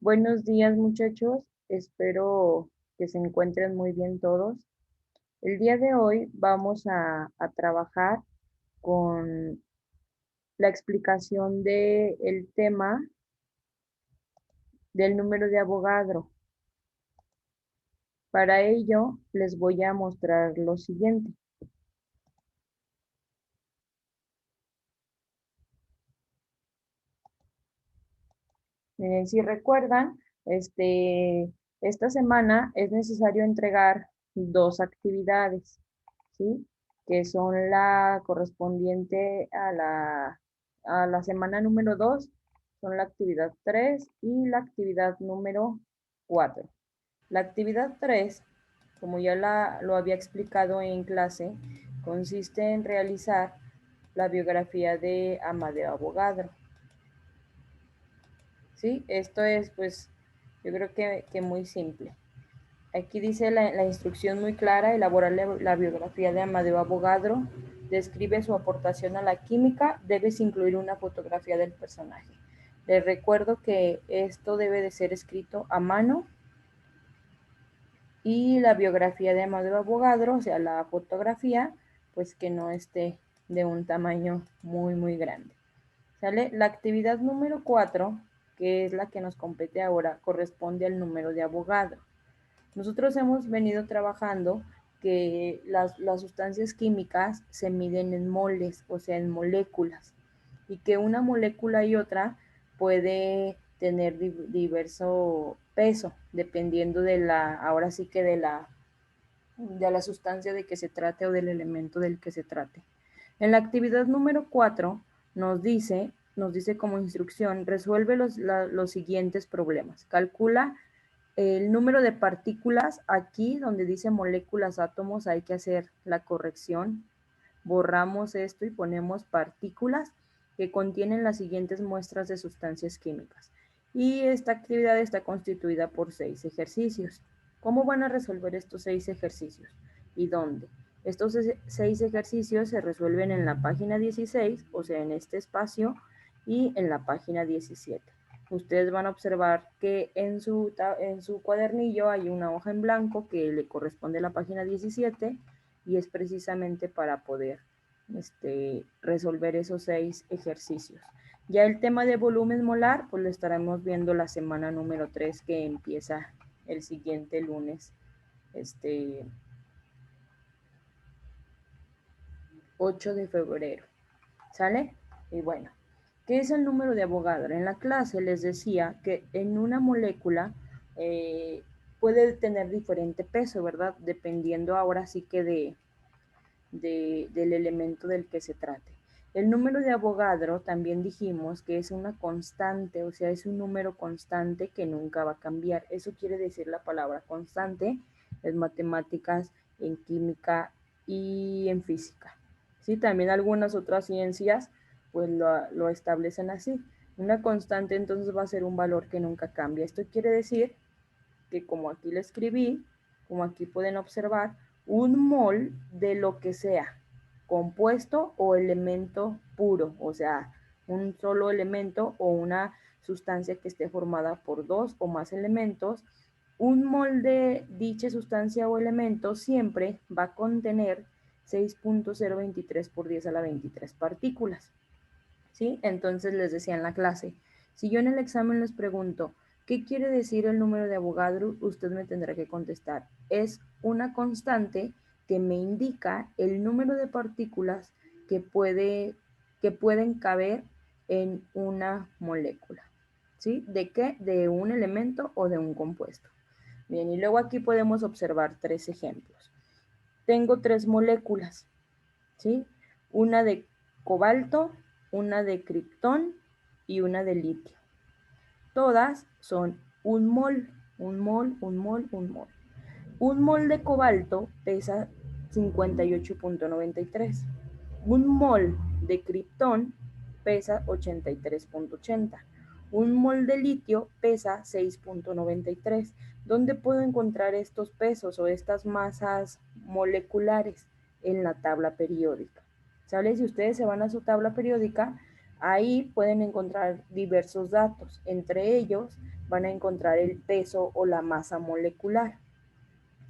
Buenos días, muchachos. Espero que se encuentren muy bien todos. El día de hoy vamos a trabajar con la explicación del tema del número de Avogadro. Para ello, les voy a mostrar lo siguiente. Miren, si recuerdan, esta semana es necesario entregar dos actividades, ¿sí? Que son la correspondiente a la semana número 2, son la actividad 3 y la actividad número 4. La actividad 3, como ya lo había explicado en clase, consiste en realizar la biografía de Amadeo Avogadro. ¿Sí? Esto es, pues, yo creo que muy simple. Aquí dice la instrucción muy clara: elaborar la biografía de Amadeo Avogadro, describe su aportación a la química, debes incluir una fotografía del personaje. Les recuerdo que esto debe de ser escrito a mano y la biografía de Amadeo Avogadro, o sea, la fotografía, pues que no esté de un tamaño muy grande. ¿Sale? La actividad número 4, que es la que nos compete ahora, corresponde al número de Avogadro. Nosotros hemos venido trabajando que las sustancias químicas se miden en moles, o sea, en moléculas, y que una molécula y otra puede tener diverso peso, dependiendo ahora sí que de la sustancia de que se trate o del elemento del que se trate. En la actividad número 4 nos dice como instrucción: resuelve los siguientes problemas. Calcula el número de partículas. Aquí donde dice moléculas, átomos, hay que hacer la corrección. Borramos esto y ponemos partículas que contienen las siguientes muestras de sustancias químicas. Y esta actividad está constituida por 6 ejercicios. ¿Cómo van a resolver estos 6 ejercicios? ¿Y dónde? Estos 6 ejercicios se resuelven en la página 16, o sea, en este espacio, y en la página 17. Ustedes van a observar que en su cuadernillo hay una hoja en blanco que le corresponde a la página 17 y es precisamente para poder resolver esos 6 ejercicios. Ya el tema de volumen molar, pues lo estaremos viendo la semana número 3, que empieza el siguiente lunes, 8 de febrero. ¿Sale? Y bueno, ¿qué es el número de Avogadro? En la clase les decía que en una molécula puede tener diferente peso, ¿verdad? Dependiendo ahora sí que del elemento del que se trate. El número de Avogadro también dijimos que es una constante, o sea, es un número constante que nunca va a cambiar. Eso quiere decir la palabra constante en matemáticas, en química y en física. ¿Sí? También algunas otras ciencias pues lo establecen así. Una constante entonces va a ser un valor que nunca cambia. Esto quiere decir que, como aquí lo escribí, como aquí pueden observar, un mol de lo que sea, compuesto o elemento puro, o sea, un solo elemento o una sustancia que esté formada por dos o más elementos. Un mol de dicha sustancia o elemento siempre va a contener 6.023 por 10 a la 23 partículas. ¿Sí? Entonces les decía en la clase, si yo en el examen les pregunto, ¿qué quiere decir el número de Avogadro? Usted me tendrá que contestar, es una constante que me indica el número de partículas que pueden caber en una molécula. ¿Sí? ¿De qué? De un elemento o de un compuesto. Bien, y luego aquí podemos observar 3 ejemplos. Tengo 3 moléculas, ¿sí? Una de cobalto, una de criptón y una de litio. Todas son un mol, un mol, un mol, un mol. Un mol de cobalto pesa 58.93. Un mol de criptón pesa 83.80. Un mol de litio pesa 6.93. ¿Dónde puedo encontrar estos pesos o estas masas moleculares? En la tabla periódica. ¿Sale? Si ustedes se van a su tabla periódica, Ahí pueden encontrar diversos datos. Entre ellos van a encontrar el peso o la masa molecular.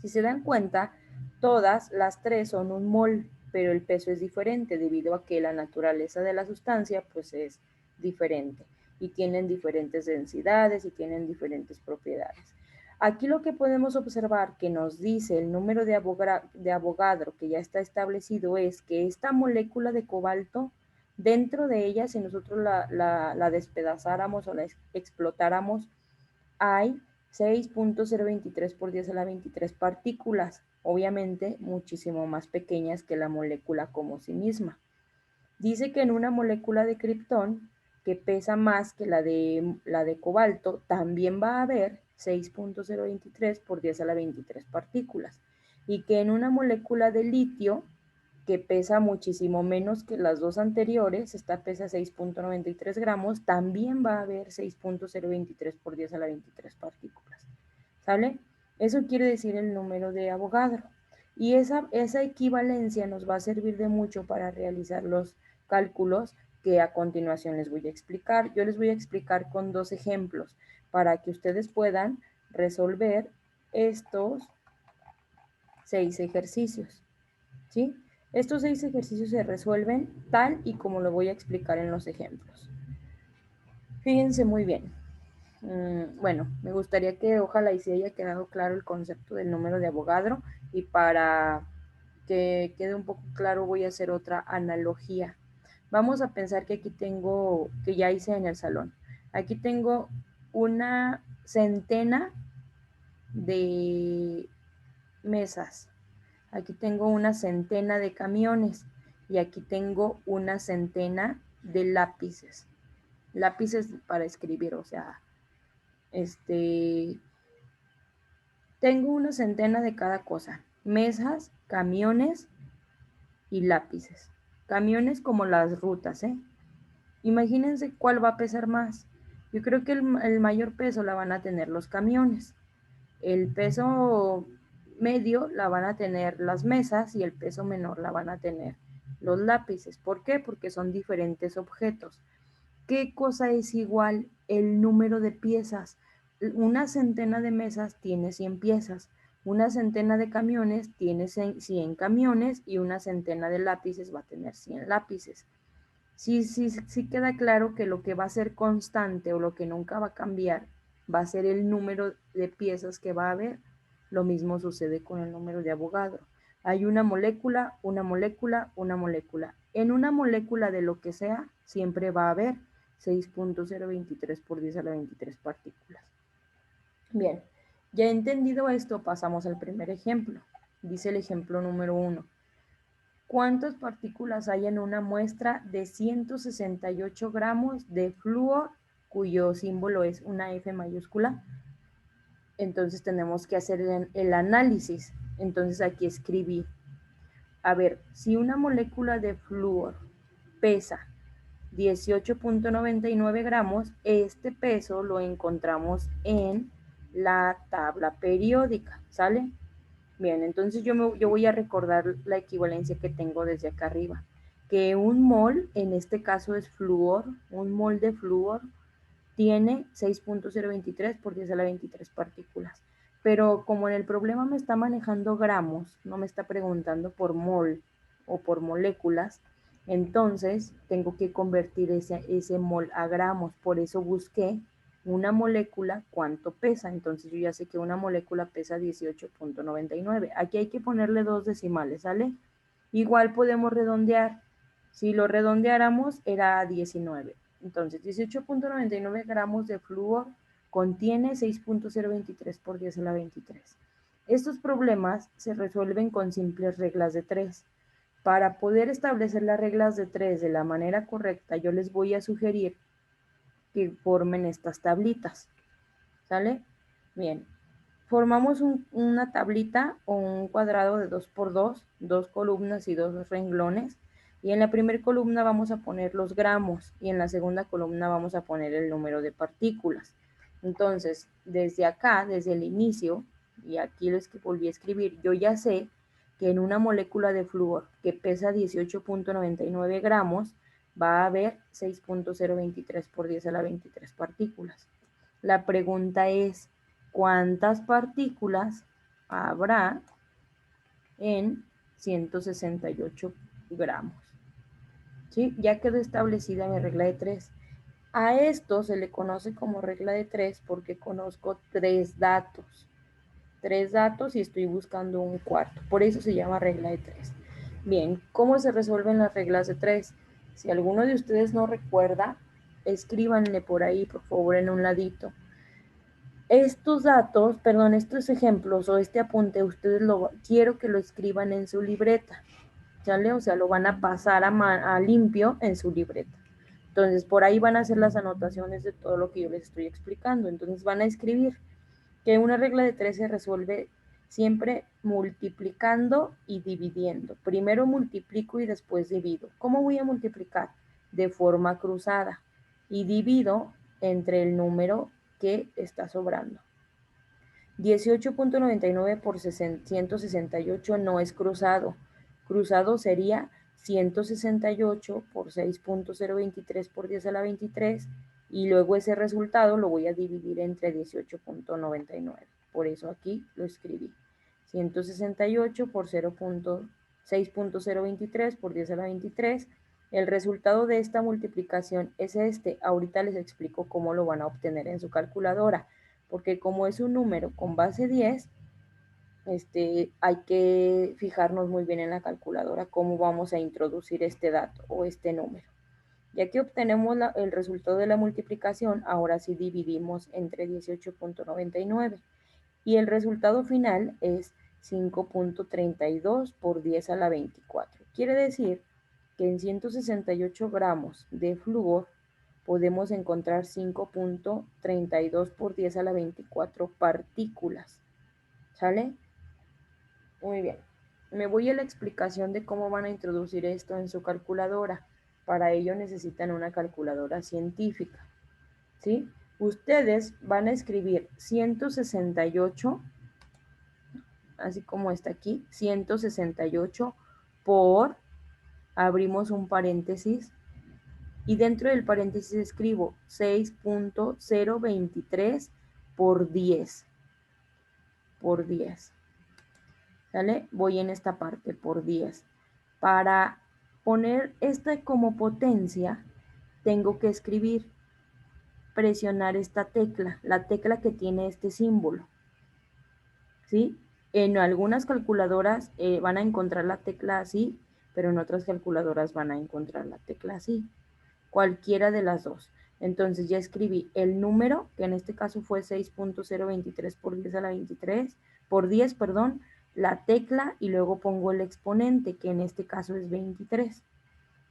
Si se dan cuenta, todas las tres son un mol, pero el peso es diferente debido a que la naturaleza de la sustancia pues es diferente y tienen diferentes densidades y tienen diferentes propiedades. Aquí lo que podemos observar que nos dice el número de Avogadro que ya está establecido es que esta molécula de cobalto, dentro de ella, si nosotros la despedazáramos o la explotáramos, hay 6.023 por 10 a la 23 partículas, obviamente muchísimo más pequeñas que la molécula como sí misma. Dice que en una molécula de criptón, que pesa más que la de cobalto, también va a haber 6.023 por 10 a la 23 partículas. Y que en una molécula de litio, que pesa muchísimo menos que las dos anteriores, esta pesa 6.93 gramos, también va a haber 6.023 por 10 a la 23 partículas. ¿Sale? Eso quiere decir el número de Avogadro. Y esa equivalencia nos va a servir de mucho para realizar los cálculos que a continuación les voy a explicar. Yo les voy a explicar con dos ejemplos para que ustedes puedan resolver estos 6 ejercicios. ¿Sí? Estos 6 ejercicios se resuelven tal y como lo voy a explicar en los ejemplos. Fíjense muy bien. Bueno, me gustaría que ojalá y se haya quedado claro el concepto del número de Avogadro, y para que quede un poco claro voy a hacer otra analogía. Vamos a pensar que aquí tengo, que ya hice en el salón, aquí tengo una centena de mesas, aquí tengo una centena de camiones y aquí tengo una centena de lápices, lápices para escribir, o sea, tengo una centena de cada cosa, mesas, camiones y lápices. Camiones como las rutas, ¿eh? Imagínense cuál va a pesar más. Yo creo que el mayor peso la van a tener los camiones. El peso medio la van a tener las mesas y el peso menor la van a tener los lápices. ¿Por qué? Porque son diferentes objetos. ¿Qué cosa es igual? El número de piezas. Una centena de mesas tiene 100 piezas, una centena de camiones tiene 100 camiones y una centena de lápices va a tener 100 lápices. Sí queda claro que lo que va a ser constante o lo que nunca va a cambiar va a ser el número de piezas que va a haber. Lo mismo sucede con el número de Avogadro. Hay una molécula, una molécula, una molécula. En una molécula de lo que sea, siempre va a haber 6.023 por 10 a la 23 partículas. Bien, ya entendido esto, pasamos al primer ejemplo. Dice el ejemplo número 1. ¿Cuántas partículas hay en una muestra de 168 gramos de flúor cuyo símbolo es una F mayúscula? Entonces tenemos que hacer el análisis. Entonces aquí escribí, a ver, si una molécula de flúor pesa 18.99 gramos, este peso lo encontramos en la tabla periódica, ¿sale? Bien, entonces yo voy a recordar la equivalencia que tengo desde acá arriba, que un mol, en este caso es flúor, un mol de flúor tiene 6.023 por 10 a la 23 partículas. Pero como en el problema me está manejando gramos, no me está preguntando por mol o por moléculas, entonces tengo que convertir ese mol a gramos. Por eso busqué una molécula, cuánto pesa. Entonces yo ya sé que una molécula pesa 18.99. Aquí hay que ponerle 2 decimales, ¿sale? Igual podemos redondear. Si lo redondeáramos era 19. Entonces 18.99 gramos de flúor contiene 6.023 por 10 a la 23. Estos problemas se resuelven con simples reglas de 3. Para poder establecer las reglas de 3 de la manera correcta, yo les voy a sugerir que formen estas tablitas. ¿Sale? Bien. Formamos una tablita o un cuadrado de 2x2, 2 columnas y 2 renglones. Y en la primera columna vamos a poner los gramos y en la segunda columna vamos a poner el número de partículas. Entonces, desde acá, desde el inicio, y aquí lo que volví a escribir, yo ya sé que en una molécula de flúor que pesa 18.99 gramos, va a haber 6.023 por 10 a la 23 partículas. La pregunta es, ¿cuántas partículas habrá en 168 gramos? ¿Sí? Ya quedó establecida mi regla de 3. A esto se le conoce como regla de 3 porque conozco 3 datos. 3 datos y estoy buscando un cuarto. Por eso se llama regla de 3. Bien, ¿cómo se resuelven las reglas de 3? Si alguno de ustedes no recuerda, escríbanle por ahí, por favor, en un ladito. Estos datos, perdón, estos ejemplos o este apunte, ustedes quiero que lo escriban en su libreta, ¿sale? O sea, lo van a pasar a limpio en su libreta. Entonces, por ahí van a hacer las anotaciones de todo lo que yo les estoy explicando. Entonces, van a escribir que una regla de 3 se resuelve siempre multiplicando y dividiendo. Primero multiplico y después divido. ¿Cómo voy a multiplicar? De forma cruzada. Y divido entre el número que está sobrando. 18.99 por 168 no es cruzado. Cruzado sería 168 por 6.023 por 10 a la 23 y luego ese resultado lo voy a dividir entre 18.99. Por eso aquí lo escribí. 168 por 6.023 por 10 a la 23. El resultado de esta multiplicación es este. Ahorita les explico cómo lo van a obtener en su calculadora, porque como es un número con base 10, hay que fijarnos muy bien en la calculadora cómo vamos a introducir este dato o este número. Ya que obtenemos el resultado de la multiplicación, ahora sí dividimos entre 18.99 y el resultado final es 5.32 por 10 a la 24. Quiere decir que en 168 gramos de flúor podemos encontrar 5.32 por 10 a la 24 partículas. ¿Sale? Muy bien. Me voy a la explicación de cómo van a introducir esto en su calculadora. Para ello necesitan una calculadora científica. ¿Sí? Ustedes van a escribir 168, así como está aquí, 168 por, abrimos un paréntesis, y dentro del paréntesis escribo 6.023 por 10. Por 10. ¿Sale? Voy en esta parte por 10. Para poner esta como potencia, tengo que escribir, presionar esta tecla, la tecla que tiene este símbolo. ¿Sí? En algunas calculadoras van a encontrar la tecla así, pero en otras calculadoras van a encontrar la tecla así. Cualquiera de las dos. Entonces ya escribí el número, que en este caso fue 6.023 por 10 a la 23, por 10, perdón, la tecla y luego pongo el exponente, que en este caso es 23.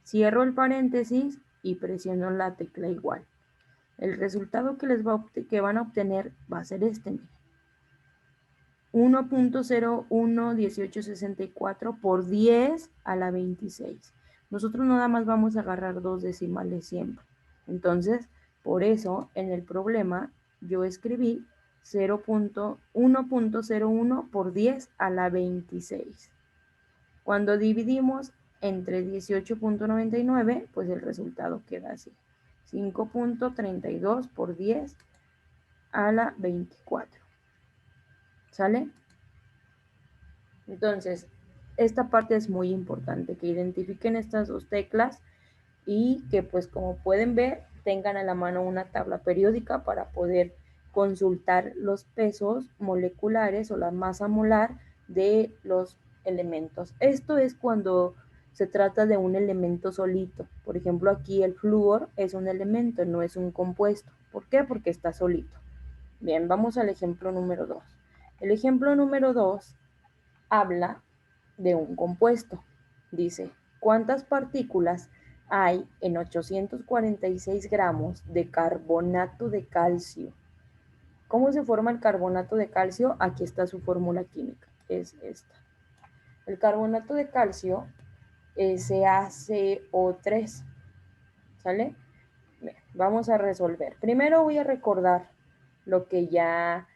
Cierro el paréntesis y presiono la tecla igual. El resultado que van a obtener va a ser este. 1.011864 por 10 a la 26. Nosotros nada más vamos a agarrar dos decimales siempre. Entonces, por eso en el problema yo escribí 1.01 por 10 a la 26. Cuando dividimos entre 18.99, pues el resultado queda así. 5.32 por 10 a la 24. ¿Sale? Entonces, esta parte es muy importante, que identifiquen estas dos teclas y que pues como pueden ver, tengan a la mano una tabla periódica para poder consultar los pesos moleculares o la masa molar de los elementos. Esto es cuando se trata de un elemento solito. Por ejemplo, aquí el flúor es un elemento, no es un compuesto. ¿Por qué? Porque está solito. Bien, vamos al ejemplo número 2. El ejemplo número 2 habla de un compuesto. Dice, ¿cuántas partículas hay en 846 gramos de carbonato de calcio? ¿Cómo se forma el carbonato de calcio? Aquí está su fórmula química, es esta. El carbonato de calcio es CaCO3, ¿sale? Bien, vamos a resolver. Primero voy a recordar lo que ya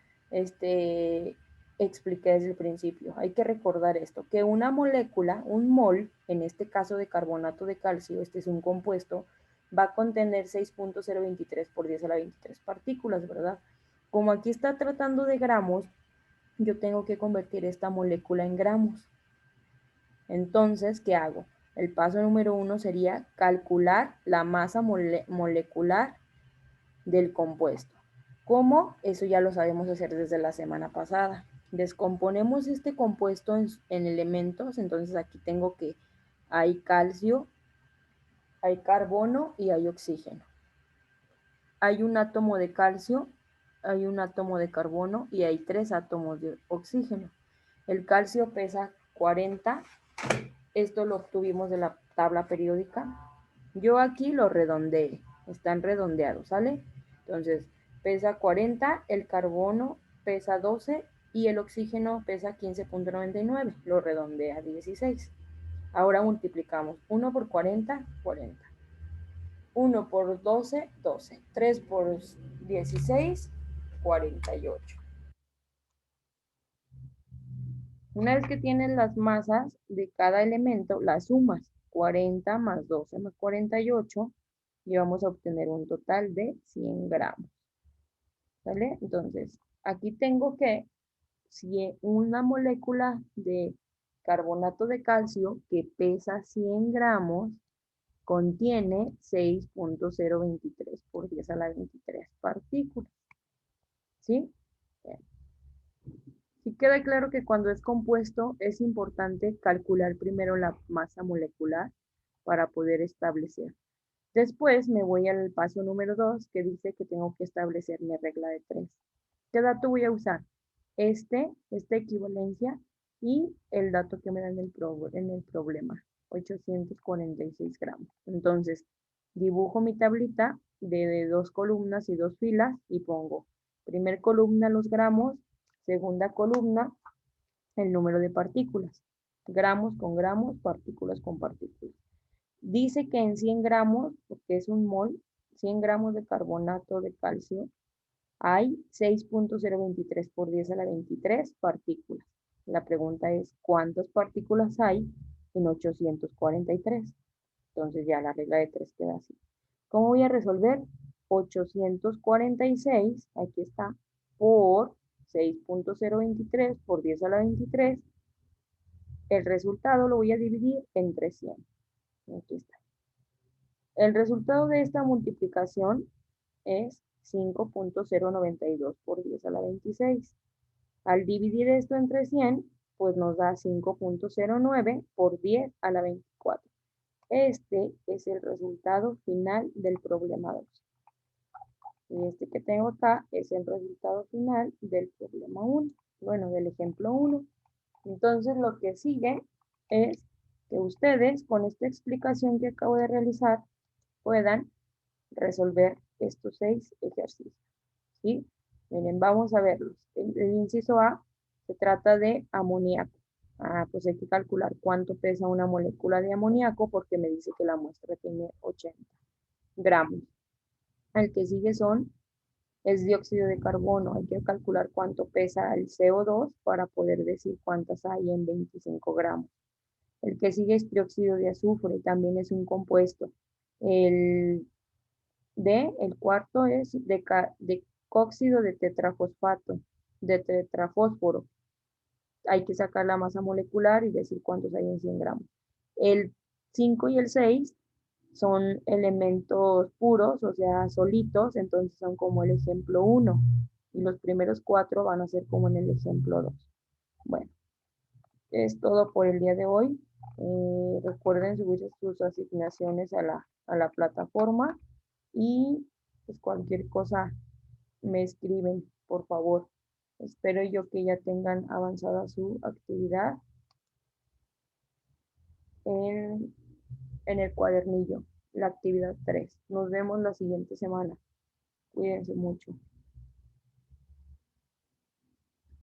expliqué desde el principio. Hay que recordar esto, que una molécula, un mol, en este caso de carbonato de calcio, este es un compuesto, va a contener 6.023 por 10 a la 23 partículas, ¿verdad? Como aquí está tratando de gramos, yo tengo que convertir esta molécula en gramos. Entonces, ¿qué hago? El paso número 1 sería calcular la masa molecular del compuesto. ¿Cómo? Eso ya lo sabemos hacer desde la semana pasada. Descomponemos este compuesto en elementos, entonces aquí tengo que hay calcio, hay carbono y hay oxígeno. Hay un átomo de calcio, hay un átomo de carbono y hay 3 átomos de oxígeno. El calcio pesa 40, esto lo obtuvimos de la tabla periódica. Yo aquí lo redondeé, están redondeados, ¿sale? Entonces, pesa 40, el carbono pesa 12 y el oxígeno pesa 15.99, lo redondeé a 16. Ahora multiplicamos 1 por 40, 40. 1 por 12, 12. 3 por 16, 48. Una vez que tienes las masas de cada elemento, las sumas. 40 más 12 más 48 y vamos a obtener un total de 100 gramos. ¿Vale? Entonces, aquí tengo que, si una molécula de carbonato de calcio que pesa 100 gramos, contiene 6.023 por 10 a la 23 partículas. ¿Sí? Bien. Sí queda claro que cuando es compuesto es importante calcular primero la masa molecular para poder establecer. Después me voy al paso número 2 que dice que tengo que establecer mi regla de 3. ¿Qué dato voy a usar? Esta equivalencia y el dato que me dan en el problema, 846 gramos. Entonces, dibujo mi tablita de 2 columnas y 2 filas y pongo primer columna los gramos, segunda columna el número de partículas. Gramos con gramos, partículas con partículas. Dice que en 100 gramos, porque es un mol, 100 gramos de carbonato de calcio, hay 6.023 por 10 a la 23 partículas. La pregunta es, ¿cuántas partículas hay en 843? Entonces ya la regla de 3 queda así. ¿Cómo voy a resolver? 846, aquí está, por 6.023 por 10 a la 23. El resultado lo voy a dividir entre 100. Aquí está. El resultado de esta multiplicación es 5.092 por 10 a la 26. Al dividir esto entre 100, pues nos da 5.09 por 10 a la 24. Este es el resultado final del problema 2. Y este que tengo acá es el resultado final del problema 1. Bueno, del ejemplo 1. Entonces lo que sigue es que ustedes con esta explicación que acabo de realizar puedan resolver estos 6 ejercicios. ¿Sí? Miren, vamos a verlos. El inciso A se trata de amoníaco. Pues hay que calcular cuánto pesa una molécula de amoníaco porque me dice que la muestra tiene 80 gramos. El que sigue es dióxido de carbono. Hay que calcular cuánto pesa el CO2 para poder decir cuántas hay en 25 gramos. El que sigue es trióxido de azufre, también es un compuesto. El el cuarto es de cóxido de tetrafosfato, de tetrafósforo. Hay que sacar la masa molecular y decir cuántos hay en 100 gramos. El 5 y el 6 son elementos puros, o sea, solitos, entonces son como el ejemplo 1. Y los primeros 4 van a ser como en el ejemplo 2. Bueno, es todo por el día de hoy. Recuerden subir sus asignaciones a la plataforma y pues cualquier cosa me escriben, por favor. Espero yo que ya tengan avanzada su actividad en, en el cuadernillo, la actividad 3. Nos vemos la siguiente semana. Cuídense mucho.